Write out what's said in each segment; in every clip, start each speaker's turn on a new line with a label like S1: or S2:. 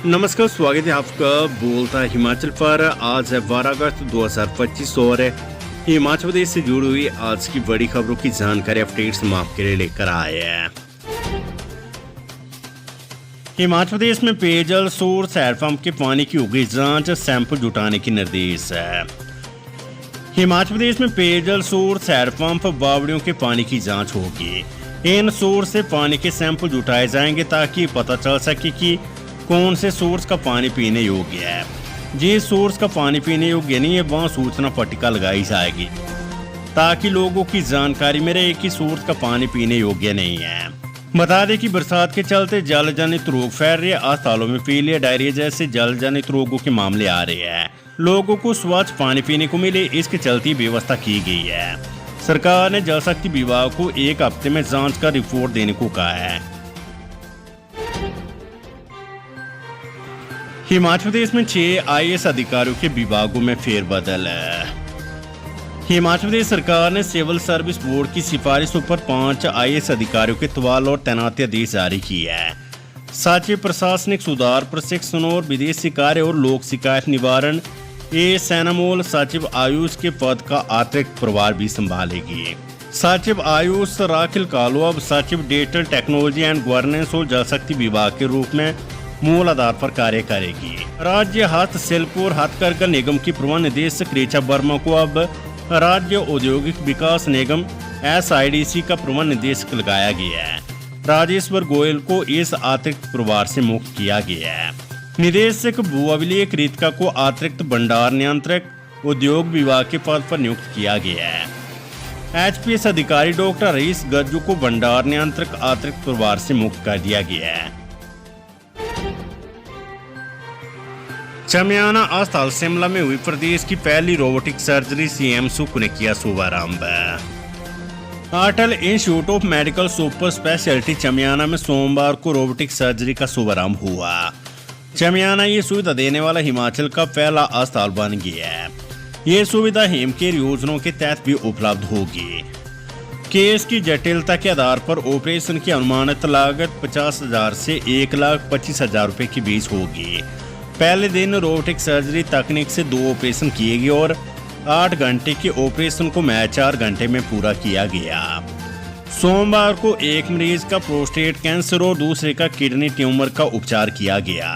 S1: नमस्कार, स्वागत है आपका बोलता हिमाचल पर। आज है 12 अगस्त 2025 और हिमाचल प्रदेश से जुड़ी हुई आज की बड़ी खबरों की जानकारी अपडेट्स हम आपके लिए लेकर आए हैं। हिमाचल प्रदेश में पेयजल सोर्स हैंडपंप के पानी की होगी जांच, सैंपल जुटाने की निर्देश है। हिमाचल प्रदेश में पेयजल सोर्स हैंडपंप बावड़ियों के पानी की जांच होगी। इन सोर्स से पानी के सैंपल जुटाए जाएंगे ताकि पता चल सके कि कौन से सोर्स का पानी पीने योग्य है। जिस सोर्स का पानी पीने योग्य नहीं है वहाँ सूचना पट्टिका लगाई जाएगी ताकि लोगों की जानकारी में रहे कि सोर्स का पानी पीने योग्य नहीं है। बता दें कि बरसात के चलते जल जनित रोग फैल रहे हैं। अस्पतालों में पीलिया, डायरिया जैसे जल जनित रोगों के मामले आ रहे हैं। लोगों को स्वच्छ पानी पीने को मिले, इसके चलते व्यवस्था की गई है। सरकार ने जल शक्ति विभाग को 1 हफ्ते में जांच कर रिपोर्ट देने को कहा है। हिमाचल प्रदेश में 6 IAS अधिकारियों के विभागों में फेरबदल है। हिमाचल प्रदेश सरकार ने सिविल सर्विस बोर्ड की सिफारिशों पर 5 IAS अधिकारियों के तबादला और तैनाती आदेश जारी किए है। सचिव प्रशासनिक सुधार, प्रशिक्षण और विदेशी कार्य और लोक शिकायत निवारण सैनामोल सचिव आयुष के पद का अतिरिक्त प्रभार भी संभालेगी। सचिव आयुष राखिल कालो अब सचिव डिजिटल टेक्नोलॉजी एंड गवर्नेंस और जल शक्ति विभाग के रूप में मूल आधार पर कार्य करेगी। राज्य हस्तशिल्प और हथकरघा निगम की प्रबंध निदेशक ऋचा वर्मा को अब राज्य औद्योगिक विकास निगम SIDC का प्रबंध निदेशक लगाया गया है। राजेश्वर गोयल को इस अतिरिक्त प्रभार से मुक्त किया गया है। निदेशक भू अभिलेख रितिका को अतिरिक्त भंडार नियंत्रक उद्योग विभाग के पद पर नियुक्त किया गया है। HPS अधिकारी डॉक्टर हरीश गज्जू को भंडार नियंत्रक अतिरिक्त प्रभार से मुक्त कर दिया गया है। चमियाना अस्पताल शिमला में हुई प्रदेश की पहली रोबोटिक सर्जरी, CM सुख ने किया शुभारंभ। Atal institute of medical super speciality Chamiyana में सोमवार को रोबोटिक सर्जरी का शुभारंभ हुआ। चमियाना ये सुविधा देने वाला हिमाचल का पहला अस्पताल बन गया है। ये सुविधा हिमकेयर योजनाओं के तहत भी उपलब्ध होगी। केस की जटिलता के आधार पर ऑपरेशन की अनुमानित लागत 50,000 से 1,25,000 रुपए के बीच होगी। पहले दिन रोबोटिक सर्जरी तकनीक से 2 ऑपरेशन किए गए और 8 घंटे के ऑपरेशन को 4 घंटे में पूरा किया गया। सोमवार को एक मरीज का प्रोस्टेट कैंसर और दूसरे का किडनी ट्यूमर का उपचार किया गया।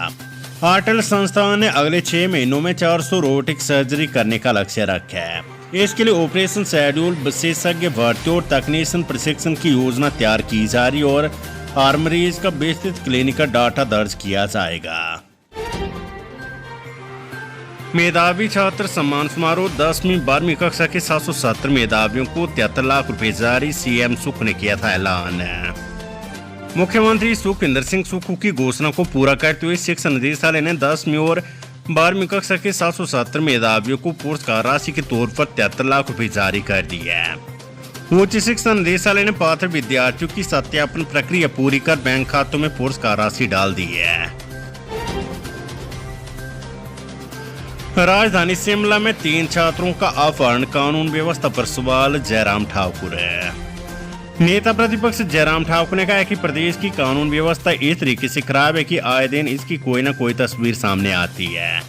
S1: अटल संस्थान ने अगले 6 महीनों में 400 रोबोटिक सर्जरी करने का लक्ष्य रखा है। इसके लिए ऑपरेशन शेड्यूल, विशेषज्ञ भर्ती और तकनीशियन प्रशिक्षण की योजना तैयार की जा रही और हर मरीज का विस्तृत क्लिनिकल डाटा दर्ज किया जाएगा। मेधावी छात्र सम्मान समारोह 10वीं 12वीं कक्षा के 770 मेधावियों को 73 लाख रुपए जारी, CM सुख ने किया था ऐलान। मुख्यमंत्री सुखविंदर सिंह सुक्खू की घोषणा को पूरा करते हुए शिक्षा निदेशालय ने 10वीं और 12वीं कक्षा के 770 मेधावियों को पुरस्कार राशि के तौर पर 73 लाख रुपए जारी कर दी है। उच्च शिक्षा निदेशालय ने पात्र विद्यार्थियों की सत्यापन प्रक्रिया पूरी कर बैंक खातों में पुरस्कार राशि डाल दी है। राजधानी शिमला में 3 छात्रों का अपहरण, कानून व्यवस्था पर सवाल, जयराम ठाकुर है। नेता प्रतिपक्ष जयराम ठाकुर ने कहा है कि प्रदेश की कानून व्यवस्था इस तरीके से खराब है कि आए दिन इसकी कोई न कोई तस्वीर सामने आती है।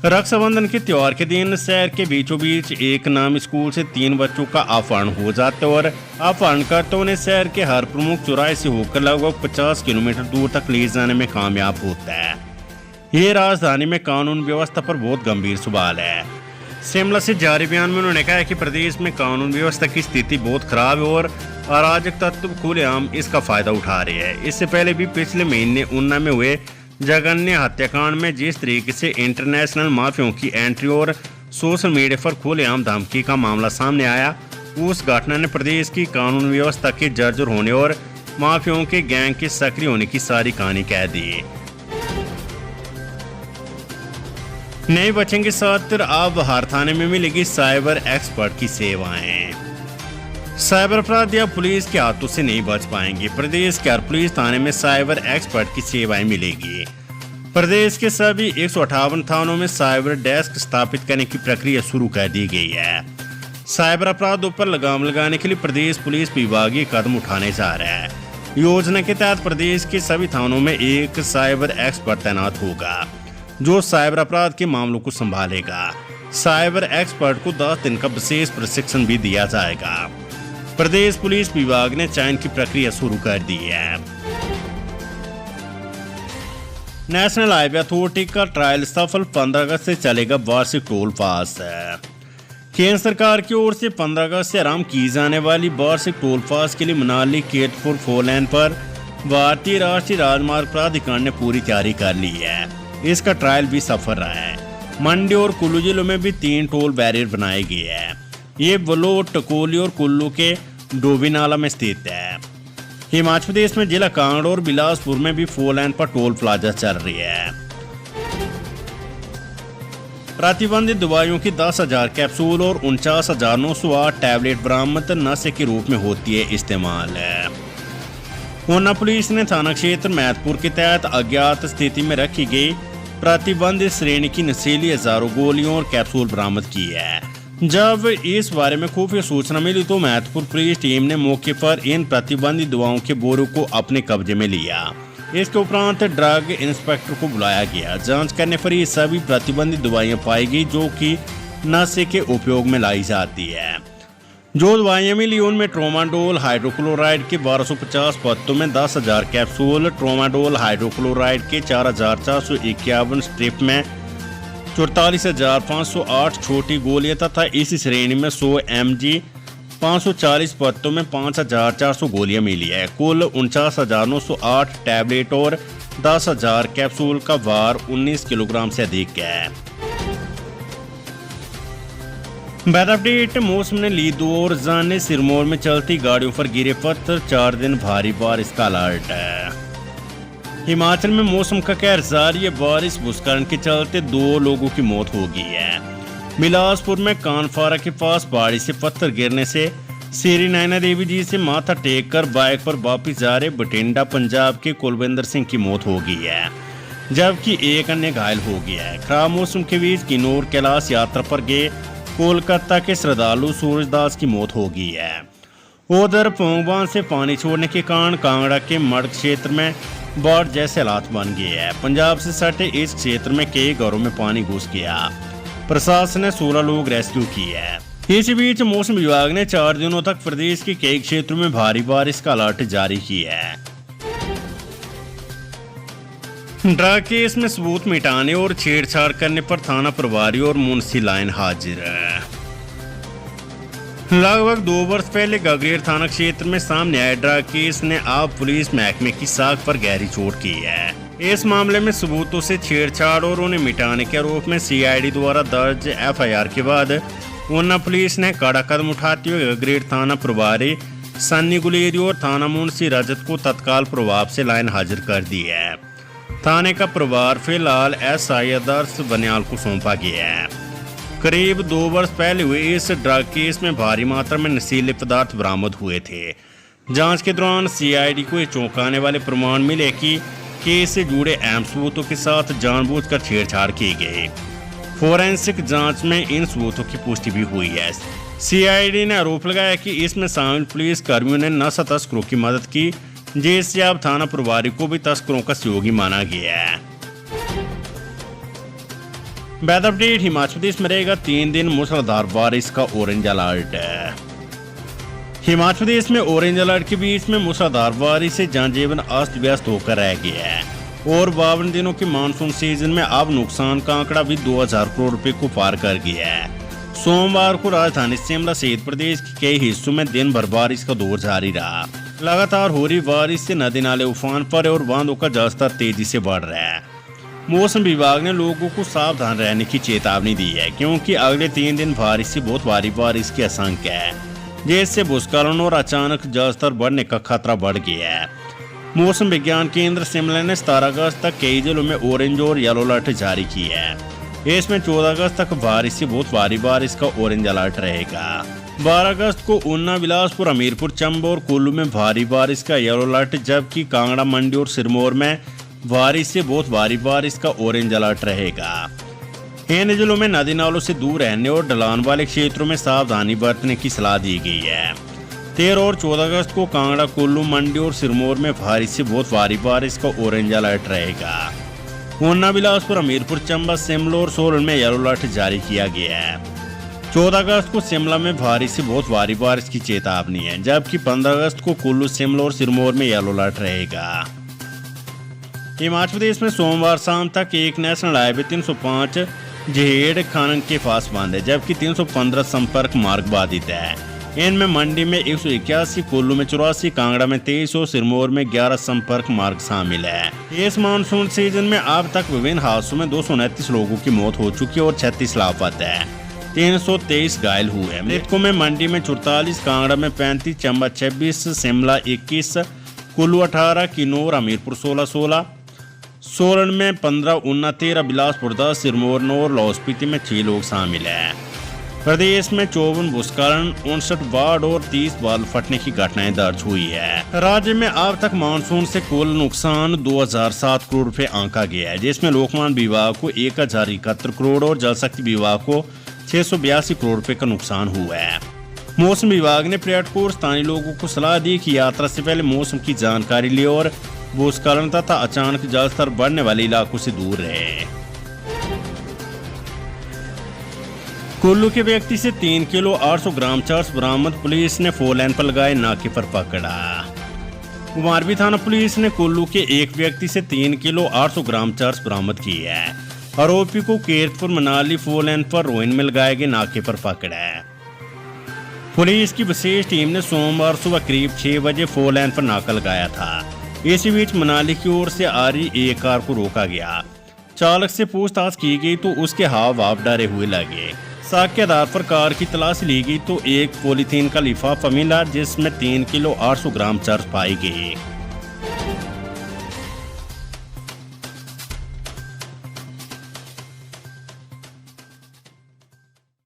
S1: रक्षाबंधन के त्योहार के दिन शहर के बीचों बीच एक नाम स्कूल से 3 बच्चों का अपहरण हो जाता है और अपहरणकर्ताओं ने शहर के हर प्रमुख चौराहे से होकर लगभग 50 किलोमीटर दूर तक ले जाने में कामयाब होता है। ये राजधानी में कानून व्यवस्था पर बहुत गंभीर सवाल है। शिमला से जारी बयान में उन्होंने कहा कि प्रदेश में कानून व्यवस्था की स्थिति बहुत खराब है और अराजक तत्व खुलेआम इसका फायदा उठा रहे हैं। इससे पहले भी पिछले महीने ऊना में हुए जघन्य हत्याकांड में जिस तरीके से इंटरनेशनल माफियाओं की एंट्री और सोशल मीडिया पर खुलेआम धमकी का मामला सामने आया, उस घटना ने प्रदेश की कानून व्यवस्था के जर्जर होने और माफियाओं के गैंग के सक्रिय होने की सारी कहानी कह दी। नए बचेंगे सत्र, अब हर थाने में मिलेगी साइबर एक्सपर्ट की सेवाएं। साइबर अपराधी अब पुलिस के हाथों से नहीं बच पाएंगे। प्रदेश के हर पुलिस थाने में साइबर एक्सपर्ट की सेवाएं मिलेगी। प्रदेश के सभी 158 थानों में साइबर डेस्क स्थापित करने की प्रक्रिया शुरू कर दी गई है। साइबर अपराधों पर लगाम लगाने के लिए प्रदेश पुलिस विभाग ये कदम उठाने जा रहा है। योजना के तहत प्रदेश के सभी थानों में एक साइबर एक्सपर्ट तैनात होगा जो साइबर अपराध के मामलों को संभालेगा। साइबर एक्सपर्ट को 10 दिन का विशेष प्रशिक्षण भी दिया जाएगा। प्रदेश पुलिस विभाग ने चयन की प्रक्रिया शुरू कर दी है। नेशनल हाईवे अथॉरिटी का ट्रायल सफल, 15 अगस्त से चलेगा वार्षिक टोल पास। केंद्र सरकार की ओर से 15 अगस्त से आरंभ की जाने वाली वार्षिक टोल पास के लिए मनाली केतपुर 4 लेन पर भारतीय राष्ट्रीय राजमार्ग प्राधिकरण ने पूरी तैयारी कर ली है। इसका ट्रायल भी सफल रहा है। मंडी और कुल्लू जिलों में भी 3 टोल बैरियर बनाए गए हैं। ये बलोट, टकोली और कुल्लू के डोबीनाला में स्थित है। हिमाचल प्रदेश में जिला कांगड़ा और बिलासपुर में भी 4 लेन पर टोल प्लाजा चल रही है। प्रतिबंधित दवाइयों की 10,000 कैप्सूल और 49,908 टैबलेट बरामद, नशे के रूप में होती है इस्तेमाल। ऊना पुलिस ने थाना क्षेत्र मैदपुर के तहत अज्ञात स्थिति में रखी गई प्रतिबंधित श्रेणी की नशीली हजारों गोलियों और कैप्सूल बरामद की है। जब इस बारे में खुफिया सूचना मिली तो मैदपुर पुलिस टीम ने मौके पर इन प्रतिबंधित दवाओं के बोरों को अपने कब्जे में लिया। इसके उपरांत ड्रग इंस्पेक्टर को बुलाया गया। जांच करने पर ये सभी प्रतिबंधित दवाइयां पाई गई जो कि नशे के उपयोग में लाई जाती है। जो दवाइयां मिली उनमें ट्रोमाडोल हाइड्रोक्लोराइड के 1250 पत्तों में 10,000 कैप्सूल, ट्रोमाडोल हाइड्रोक्लोराइड के 4,451 स्ट्रिप में 44,508 छोटी गोलियां तथा इसी श्रेणी में 100 mg 540 पत्तों में 5,400 गोलियां मिली है। कुल 49,908 टैबलेट और 10,000 कैप्सूल का भार 19 किलोग्राम से अधिक है। वेदर अपडेट, मौसम ने ली 2 और जाने, सिरमौर में चलती गाड़ियों पर गिरे पत्थर, 4 दिन भारी बारिश का अलर्ट है। हिमाचल में मौसम का कहर जारी है। बारिश भूस्खलन के चलते 2 लोगों की मौत हो गई है। बिलासपुर में कानफारा के पास पहाड़ी से पत्थर गिरने से श्री नैना देवी जी से माथा टेक कर बाइक पर वापस जा रहे बठिंडा पंजाब के कुलविंदर सिंह की मौत हो गई है, जबकि एक अन्य घायल हो गया है। खराब मौसम के बीच किन्नौर कैलाश यात्रा पर गए कोलकाता के श्रद्धालु सूरजदास की मौत हो गई है। उधर पोंग बांध से पानी छोड़ने के कारण कांगड़ा के मड़ क्षेत्र में बाढ़ जैसे हालात बन गए हैं। पंजाब से सटे इस क्षेत्र में कई घरों में पानी घुस गया। प्रशासन ने 16 लोग रेस्क्यू किए हैं। इसी बीच मौसम विभाग ने 4 दिनों तक प्रदेश के कई क्षेत्रों में भारी बारिश का अलर्ट जारी किया है। ड्रग केस में सबूत मिटाने और छेड़छाड़ करने पर थाना प्रभारी और मुंशी लाइन हाजिर है। लगभग 2 वर्ष पहले गगरेट थाना क्षेत्र में सामने आए ड्रग केस ने अब पुलिस महकमे की साख पर गहरी चोट की है। इस मामले में सबूतों से छेड़छाड़ और उन्हें मिटाने के आरोप में सीआईडी द्वारा दर्ज एफआईआर के बाद ऊना पुलिस ने कड़ा कदम उठाते हुए गगरेट थाना प्रभारी सन्नी गुलेरी और थाना मुंशी रजत को तत्काल प्रभाव से लाइन हाजिर कर दी है। थाने का प्रभार फिलहाल एसआई आदर्श बनियाल को सौंपा गया है। करीब 2 वर्ष पहले हुए इस ड्रग केस में भारी मात्रा में नशीले पदार्थ बरामद हुए थे। जांच के दौरान सीआईडी को ये चौंकाने वाले प्रमाण मिले कि केस से जुड़े अहम सबूतों के साथ जानबूझकर छेड़छाड़ की गई। फोरेंसिक जांच में इन सबूतों की पुष्टि भी हुई है। सीआईडी ने आरोप लगाया कि इसमें शामिल पुलिस कर्मियों ने नशा तस्करों की मदद की, जिससे अब थाना प्रभारी को भी तस्करों का सहयोगी माना गया है। वेदर अपडेट, हिमाचल प्रदेश में रहेगा 3 दिन मूसलाधार बारिश का ऑरेंज अलर्ट है। हिमाचल प्रदेश में ऑरेंज अलर्ट के बीच में मूसलाधार बारिश से जनजीवन अस्त व्यस्त होकर रह गया है और 52 दिनों के मानसून सीजन में अब नुकसान का आंकड़ा भी 2000 करोड़ रुपए को पार कर गया है। सोमवार को राजधानी शिमला सहित प्रदेश के कई हिस्सों में दिन भर बारिश का दौर जारी रहा। लगातार हो रही बारिश से नदी नाले उफान पर और बांधों का जलस्तर तेजी से बढ़ रहा है। मौसम विभाग ने लोगों को सावधान रहने की चेतावनी दी है, क्योंकि अगले 3 दिन बारिश से बहुत भारी बारिश की आशंका है, जिससे भूस्खलन और अचानक जलस्तर बढ़ने का खतरा बढ़ गया है। मौसम विज्ञान केंद्र शिमला ने 17 अगस्त तक कई जिलों में ऑरेंज और येलो अलर्ट जारी की है। इसमें 14 अगस्त तक बारिश से बहुत भारी बारिश का ऑरेंज अलर्ट रहेगा। 12 अगस्त को ऊना, बिलासपुर, हमीरपुर, चंबा और कुल्लू में भारी बारिश का येलो अलर्ट, जबकि कांगड़ा, मंडी और सिरमौर में बारिश से बहुत भारी बारिश का ऑरेंज अलर्ट रहेगा। इन जिलों में नदी नालों से दूर रहने और ढलान वाले क्षेत्रों में सावधानी बरतने की सलाह दी गई है। 13 और 14 अगस्त को कांगड़ा, कुल्लू, मंडी और सिरमौर में भारी से बहुत भारी बारिश का ऑरेंज अलर्ट रहेगा। ऊना, बिलासपुर, हमीरपुर, चंबा, शिमला और सोलन में येलो अलर्ट जारी किया गया है। 14 अगस्त को शिमला में भारी से बहुत भारी बारिश की चेतावनी है, जबकि 15 अगस्त को कुल्लू, शिमला और सिरमौर में येलो अलर्ट रहेगा। हिमाचल प्रदेश में सोमवार शाम तक एक नेशनल हाईवे 305 जहेड़ खानन के पास बंद है, जबकि 315 संपर्क मार्ग बाधित है। इनमें मंडी में 181, कुल्लू में 84, कांगड़ा में 23 और सिरमौर में 11 संपर्क मार्ग शामिल है। इस मानसून सीजन में अब तक विभिन्न हादसों में 229 लोगों की मौत हो चुकी है और 36 लापता है। 323 घायल हुए हैं। मृतकों में मंडी में 44, कांगड़ा में 35, चंबा 26, शिमला 21, कुल्लू 18, किन्नौर, हमीरपुर 16, सोलन में 15, ऊना 13, बिलासपुर 10, सिरमौर 9 और लाहौल स्पीति में 6 लोग शामिल हैं। प्रदेश में 54 भूस्खलन, 59 बाढ़ और 30 बाल फटने की घटनाएं दर्ज हुई है। राज्य में अब तक मानसून से कुल नुकसान 2007 करोड़ रुपए आंका गया है, जिसमें लोकमान विभाग को 1071 करोड़ और जल शक्ति विभाग को 682 करोड़ रुपए का नुकसान हुआ है। मौसम विभाग ने पर्यटकों और स्थानीय लोगों को सलाह दी कि यात्रा से पहले मौसम की जानकारी ले और भूस्खलन तथा अचानक जलस्तर बढ़ने वाले इलाकों से दूर रहे। कुल्लू के व्यक्ति से 3 किलो 800 ग्राम चर्स बरामद, पुलिस ने 4 लेन पर लगाए नाके पर पकड़ा। कुमारवी थाना पुलिस ने कुल्लू के एक व्यक्ति से 3 किलो 800 ग्राम चर्स बरामद की है। आरोपी को कीरतपुर मनाली 4 लेन पर रोहिन में लगाए गए नाके पर पकड़ा है। पुलिस की विशेष टीम ने सोमवार सुबह करीब 6 बजे 4 लेन पर नाका लगाया था। इसी बीच मनाली की ओर से आ रही एक कार को रोका गया। चालक से पूछताछ की गई तो उसके हाव भाव डरे हुए लगे। साक्ष्य के आधार पर कार की तलाशी ली गई तो एक पॉलीथीन का लिफाफा मिला, जिसमें 3 किलो 800 ग्राम चर्स पाई गई।